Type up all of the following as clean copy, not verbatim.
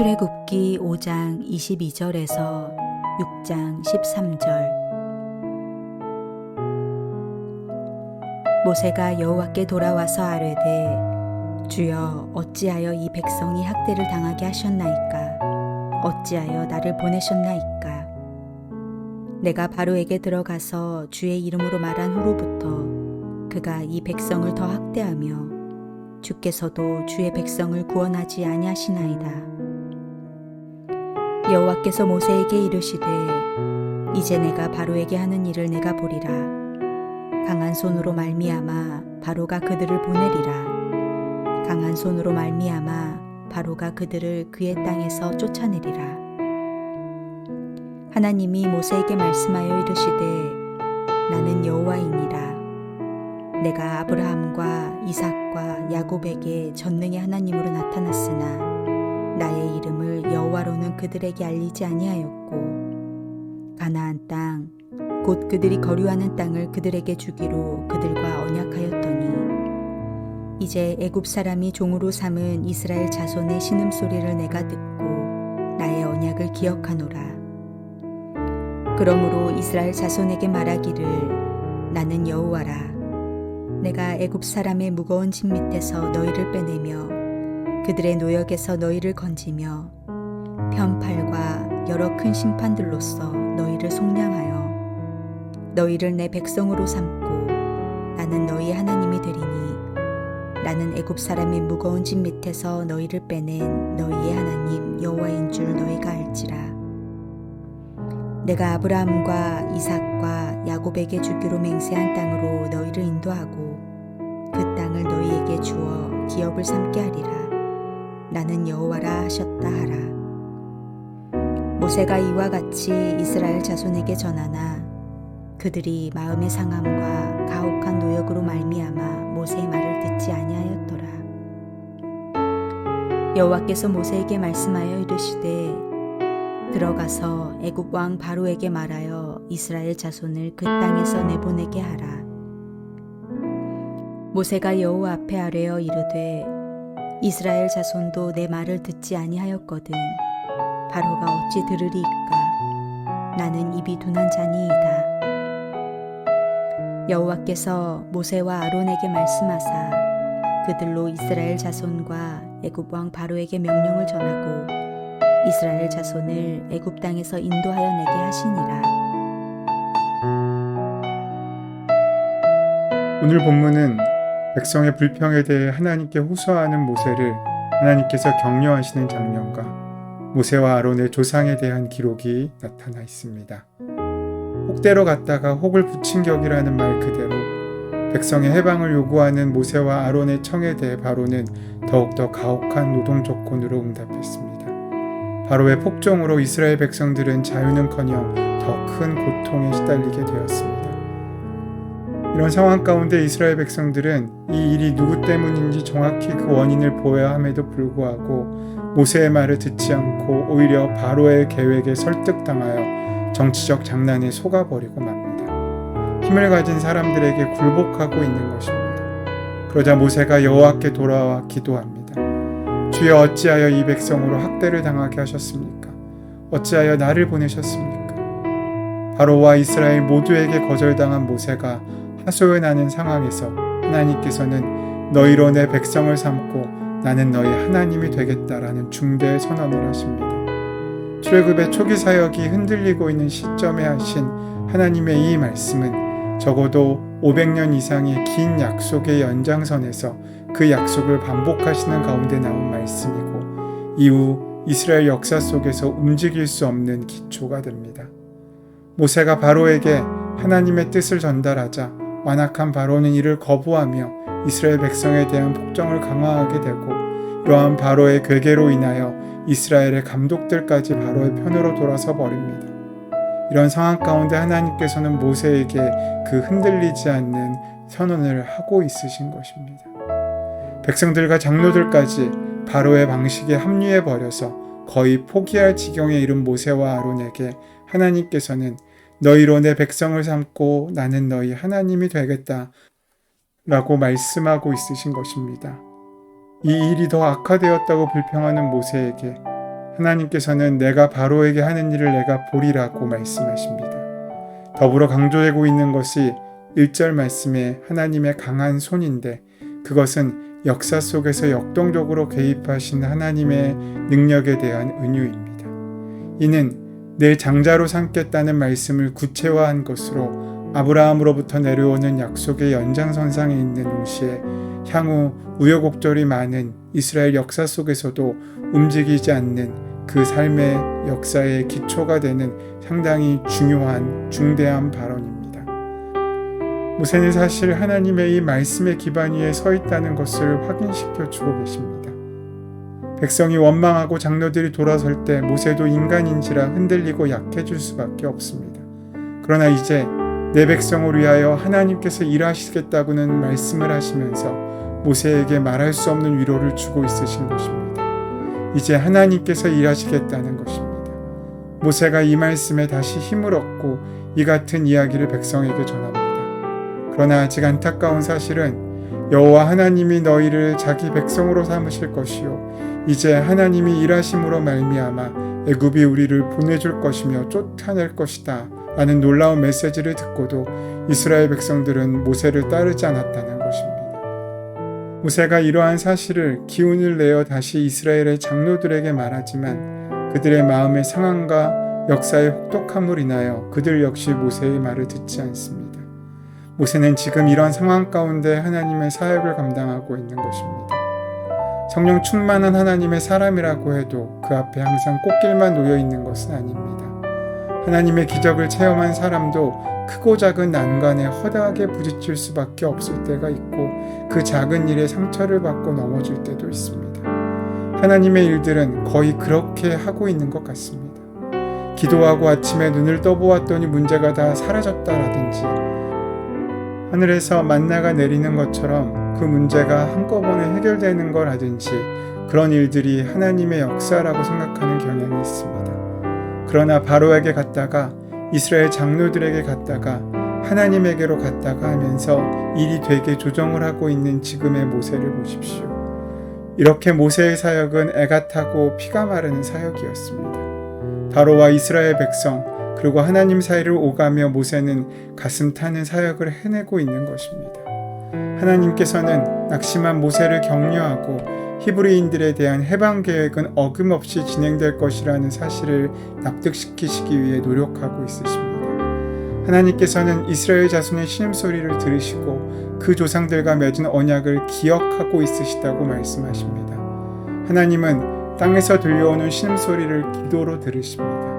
출애굽기 5장 22절에서 6장 13절. 모세가 여호와께 돌아와서 아뢰되 주여 어찌하여 이 백성이 학대를 당하게 하셨나이까? 어찌하여 나를 보내셨나이까? 내가 바로에게 들어가서 주의 이름으로 말한 후로부터 그가 이 백성을 더 학대하며 주께서도 주의 백성을 구원하지 아니하시나이다. 여호와께서 모세에게 이르시되 이제 내가 바로에게 하는 일을 내가 보리라. 강한 손으로 말미암아 바로가 그들을 보내리라. 강한 손으로 말미암아 바로가 그들을 그의 땅에서 쫓아내리라. 하나님이 모세에게 말씀하여 이르시되 나는 여호와이니라. 내가 아브라함과 이삭과 야곱에게 전능의 하나님으로 나타났으나 나의 이름을 여호와로는 그들에게 알리지 아니하였고 가나안 땅 곧 그들이 거류하는 땅을 그들에게 주기로 그들과 언약하였더니 이제 애굽 사람이 종으로 삼은 이스라엘 자손의 신음소리를 내가 듣고 나의 언약을 기억하노라. 그러므로 이스라엘 자손에게 말하기를 나는 여호와라. 내가 애굽 사람의 무거운 짐 밑에서 너희를 빼내며 그들의 노역에서 너희를 건지며 편팔과 여러 큰 심판들로서 너희를 속량하여 너희를 내 백성으로 삼고 나는 너희 하나님이 되리니 나는 애굽 사람의 무거운 짐 밑에서 너희를 빼낸 너희의 하나님 여호와인 줄 너희가 알지라. 내가 아브라함과 이삭과 야곱에게 주기로 맹세한 땅으로 너희를 인도하고 그 땅을 너희에게 주어 기업을 삼게 하리라. 나는 여호와라 하셨다 하라. 모세가 이와 같이 이스라엘 자손에게 전하나 그들이 마음의 상함과 가혹한 노역으로 말미암아 모세의 말을 듣지 아니하였더라. 여호와께서 모세에게 말씀하여 이르시되 들어가서 애굽 왕 바로에게 말하여 이스라엘 자손을 그 땅에서 내보내게 하라. 모세가 여호와 앞에 아뢰어 이르되 이스라엘 자손도 내 말을 듣지 아니하였거든 바로가 어찌 들으리이까? 나는 입이 둔한 자니이다. 여호와께서 모세와 아론에게 말씀하사 그들로 이스라엘 자손과 애굽 왕 바로에게 명령을 전하고 이스라엘 자손을 애굽 땅에서 인도하여 내게 하시니라. 오늘 본문은 백성의 불평에 대해 하나님께 호소하는 모세를 하나님께서 격려하시는 장면과 모세와 아론의 조상에 대한 기록이 나타나 있습니다. 혹대로 갔다가 혹을 붙인 격이라는 말 그대로 백성의 해방을 요구하는 모세와 아론의 청에 대해 바로는 더욱더 가혹한 노동 조건으로 응답했습니다. 바로의 폭정으로 이스라엘 백성들은 자유는커녕 더 큰 고통에 시달리게 되었습니다. 이런 상황 가운데 이스라엘 백성들은 이 일이 누구 때문인지 정확히 그 원인을 보여야 함에도 불구하고 모세의 말을 듣지 않고 오히려 바로의 계획에 설득당하여 정치적 장난에 속아버리고 맙니다. 힘을 가진 사람들에게 굴복하고 있는 것입니다. 그러자 모세가 여호와께 돌아와 기도합니다. 주여 어찌하여 이 백성으로 학대를 당하게 하셨습니까? 어찌하여 나를 보내셨습니까? 바로와 이스라엘 모두에게 거절당한 모세가 하소연하는 상황에서 하나님께서는 너희로 내 백성을 삼고 나는 너희 하나님이 되겠다라는 중대의 선언을 하십니다. 출애굽의 초기 사역이 흔들리고 있는 시점에 하신 하나님의 이 말씀은 적어도 500년 이상의 긴 약속의 연장선에서 그 약속을 반복하시는 가운데 나온 말씀이고 이후 이스라엘 역사 속에서 움직일 수 없는 기초가 됩니다. 모세가 바로에게 하나님의 뜻을 전달하자 완악한 바로는 이를 거부하며 이스라엘 백성에 대한 폭정을 강화하게 되고 이러한 바로의 괴계로 인하여 이스라엘의 감독들까지 바로의 편으로 돌아서 버립니다. 이런 상황 가운데 하나님께서는 모세에게 그 흔들리지 않는 선언을 하고 있으신 것입니다. 백성들과 장로들까지 바로의 방식에 합류해 버려서 거의 포기할 지경에 이른 모세와 아론에게 하나님께서는 너희로 내 백성을 삼고 나는 너희 하나님이 되겠다 라고 말씀하고 있으신 것입니다. 이 일이 더 악화되었다고 불평하는 모세에게 하나님께서는 내가 바로에게 하는 일을 내가 보리라고 말씀하십니다. 더불어 강조되고 있는 것이 1절 말씀에 하나님의 강한 손인데 그것은 역사 속에서 역동적으로 개입하신 하나님의 능력에 대한 은유입니다. 이는 내 장자로 삼겠다는 말씀을 구체화한 것으로 아브라함으로부터 내려오는 약속의 연장선상에 있는 동시에 향후 우여곡절이 많은 이스라엘 역사 속에서도 움직이지 않는 그 삶의 역사의 기초가 되는 상당히 중요한 중대한 발언입니다. 모세는 사실 하나님의 이 말씀의 기반 위에 서 있다는 것을 확인시켜 주고 계십니다. 백성이 원망하고 장로들이 돌아설 때 모세도 인간인지라 흔들리고 약해질 수밖에 없습니다. 그러나 이제 내 백성을 위하여 하나님께서 일하시겠다고는 말씀을 하시면서 모세에게 말할 수 없는 위로를 주고 있으신 것입니다. 이제 하나님께서 일하시겠다는 것입니다. 모세가 이 말씀에 다시 힘을 얻고 이 같은 이야기를 백성에게 전합니다. 그러나 아직 안타까운 사실은 여호와 하나님이 너희를 자기 백성으로 삼으실 것이요 이제 하나님이 일하심으로 말미암아 애굽이 우리를 보내줄 것이며 쫓아낼 것이다 라는 놀라운 메시지를 듣고도 이스라엘 백성들은 모세를 따르지 않았다는 것입니다. 모세가 이러한 사실을 기운을 내어 다시 이스라엘의 장로들에게 말하지만 그들의 마음의 상황과 역사의 혹독함으로 인하여 그들 역시 모세의 말을 듣지 않습니다. 모세는 지금 이런 상황 가운데 하나님의 사역을 감당하고 있는 것입니다. 성령 충만한 하나님의 사람이라고 해도 그 앞에 항상 꽃길만 놓여 있는 것은 아닙니다. 하나님의 기적을 체험한 사람도 크고 작은 난관에 허다하게 부딪힐 수밖에 없을 때가 있고 그 작은 일에 상처를 받고 넘어질 때도 있습니다. 하나님의 일들은 거의 그렇게 하고 있는 것 같습니다. 기도하고 아침에 눈을 떠보았더니 문제가 다 사라졌다라든지 하늘에서 만나가 내리는 것처럼 그 문제가 한꺼번에 해결되는 거라든지 그런 일들이 하나님의 역사라고 생각하는 경향이 있습니다. 그러나 바로에게 갔다가 이스라엘 장로들에게 갔다가 하나님에게로 갔다가 하면서 일이 되게 조정을 하고 있는 지금의 모세를 보십시오. 이렇게 모세의 사역은 애가 타고 피가 마르는 사역이었습니다. 바로와 이스라엘 백성 그리고 하나님 사이를 오가며 모세는 가슴 타는 사역을 해내고 있는 것입니다. 하나님께서는 낙심한 모세를 격려하고 히브리인들에 대한 해방 계획은 어김없이 진행될 것이라는 사실을 납득시키시기 위해 노력하고 있으십니다. 하나님께서는 이스라엘 자손의 신음소리를 들으시고 그 조상들과 맺은 언약을 기억하고 있으시다고 말씀하십니다. 하나님은 땅에서 들려오는 신음소리를 기도로 들으십니다.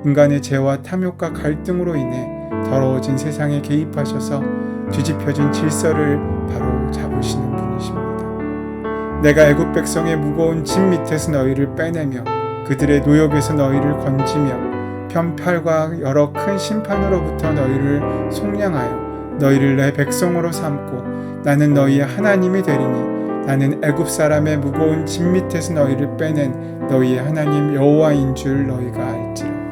인간의 죄와 탐욕과 갈등으로 인해 더러워진 세상에 개입하셔서 뒤집혀진 질서를 바로 잡으시는 분이십니다. 내가 애굽 백성의 무거운 짐 밑에서 너희를 빼내며 그들의 노역에서 너희를 건지며 편팔과 여러 큰 심판으로부터 너희를 속량하여 너희를 내 백성으로 삼고 나는 너희의 하나님이 되리니 나는 애굽 사람의 무거운 짐 밑에서 너희를 빼낸 너희의 하나님 여호와인 줄 너희가 알지라.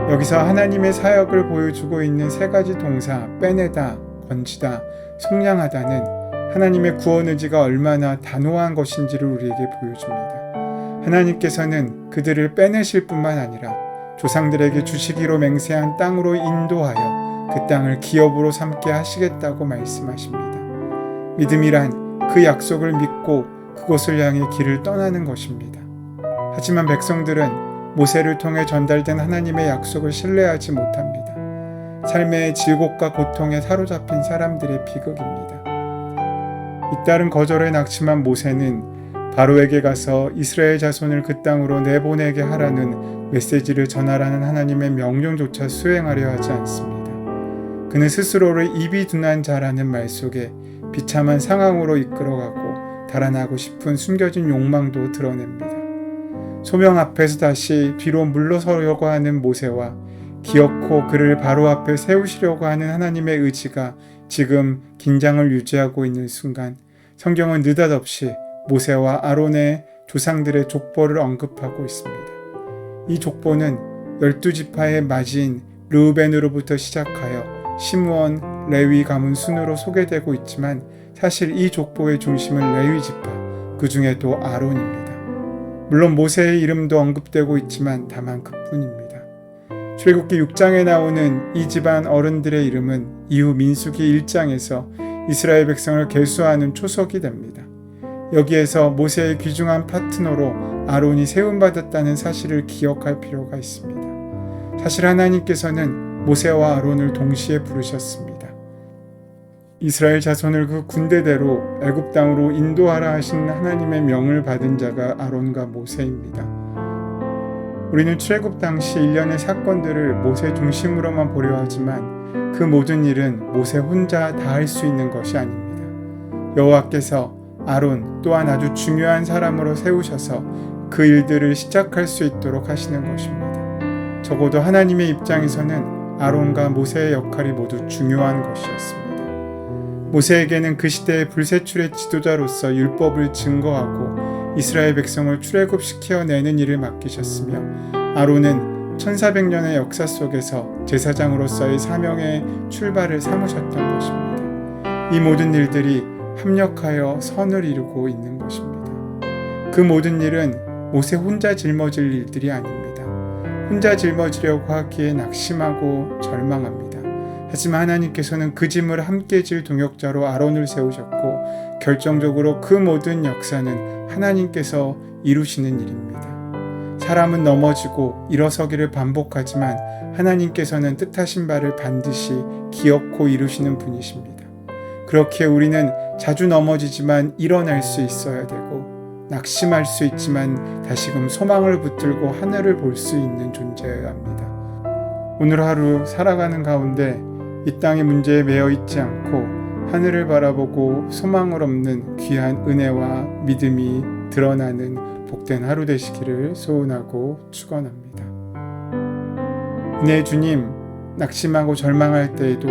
여기서 하나님의 사역을 보여주고 있는 세 가지 동사 빼내다, 건지다, 속량하다는 하나님의 구원 의지가 얼마나 단호한 것인지를 우리에게 보여줍니다. 하나님께서는 그들을 빼내실 뿐만 아니라 조상들에게 주시기로 맹세한 땅으로 인도하여 그 땅을 기업으로 삼게 하시겠다고 말씀하십니다. 믿음이란 그 약속을 믿고 그곳을 향해 길을 떠나는 것입니다. 하지만 백성들은 모세를 통해 전달된 하나님의 약속을 신뢰하지 못합니다. 삶의 질곡과 고통에 사로잡힌 사람들의 비극입니다. 잇따른 거절에 낙심한 모세는 바로에게 가서 이스라엘 자손을 그 땅으로 내보내게 하라는 메시지를 전하라는 하나님의 명령조차 수행하려 하지 않습니다. 그는 스스로를 입이 둔한 자라는 말 속에 비참한 상황으로 이끌어가고 달아나고 싶은 숨겨진 욕망도 드러냅니다. 소명 앞에서 다시 뒤로 물러서려고 하는 모세와 기어코 그를 바로 앞에 세우시려고 하는 하나님의 의지가 지금 긴장을 유지하고 있는 순간 성경은 느닷없이 모세와 아론의 조상들의 족보를 언급하고 있습니다. 이 족보는 12지파의 맞이인 르우벤으로부터 시작하여 시므온, 레위 가문 순으로 소개되고 있지만 사실 이 족보의 중심은 레위 지파, 그 중에도 아론입니다. 물론 모세의 이름도 언급되고 있지만 다만 그뿐입니다. 출애굽기 6장에 나오는 이 집안 어른들의 이름은 이후 민수기 1장에서 이스라엘 백성을 계수하는 초석이 됩니다. 여기에서 모세의 귀중한 파트너로 아론이 세움받았다는 사실을 기억할 필요가 있습니다. 사실 하나님께서는 모세와 아론을 동시에 부르셨습니다. 이스라엘 자손을 그 군대대로 애굽 땅으로 인도하라 하신 하나님의 명을 받은 자가 아론과 모세입니다. 우리는 출애굽 당시 일련의 사건들을 모세 중심으로만 보려 하지만 그 모든 일은 모세 혼자 다 할 수 있는 것이 아닙니다. 여호와께서 아론 또한 아주 중요한 사람으로 세우셔서 그 일들을 시작할 수 있도록 하시는 것입니다. 적어도 하나님의 입장에서는 아론과 모세의 역할이 모두 중요한 것이었습니다. 모세에게는 그 시대의 불세출의 지도자로서 율법을 증거하고 이스라엘 백성을 출애굽시켜 내는 일을 맡기셨으며 아론은 1400년의 역사 속에서 제사장으로서의 사명의 출발을 삼으셨던 것입니다. 이 모든 일들이 합력하여 선을 이루고 있는 것입니다. 그 모든 일은 모세 혼자 짊어질 일들이 아닙니다. 혼자 짊어지려고 하기에 낙심하고 절망합니다. 하지만 하나님께서는 그 짐을 함께 질 동역자로 아론을 세우셨고 결정적으로 그 모든 역사는 하나님께서 이루시는 일입니다. 사람은 넘어지고 일어서기를 반복하지만 하나님께서는 뜻하신 바를 반드시 기억코 이루시는 분이십니다. 그렇기에 우리는 자주 넘어지지만 일어날 수 있어야 되고 낙심할 수 있지만 다시금 소망을 붙들고 하늘을 볼 수 있는 존재여야 합니다. 오늘 하루 살아가는 가운데 이 땅의 문제에 매여 있지 않고 하늘을 바라보고 소망을 없는 귀한 은혜와 믿음이 드러나는 복된 하루 되시기를 소원하고 축원합니다. 은혜의 주님, 낙심하고 절망할 때에도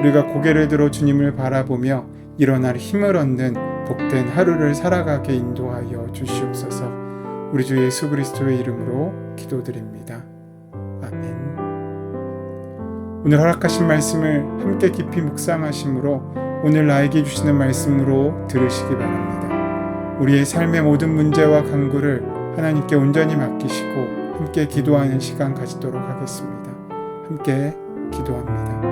우리가 고개를 들어 주님을 바라보며 일어날 힘을 얻는 복된 하루를 살아가게 인도하여 주시옵소서. 우리 주 예수 그리스도의 이름으로 기도드립니다. 아멘. 오늘 허락하신 말씀을 함께 깊이 묵상하심으로 오늘 나에게 주시는 말씀으로 들으시기 바랍니다. 우리의 삶의 모든 문제와 간구를 하나님께 온전히 맡기시고 함께 기도하는 시간 가지도록 하겠습니다. 함께 기도합니다.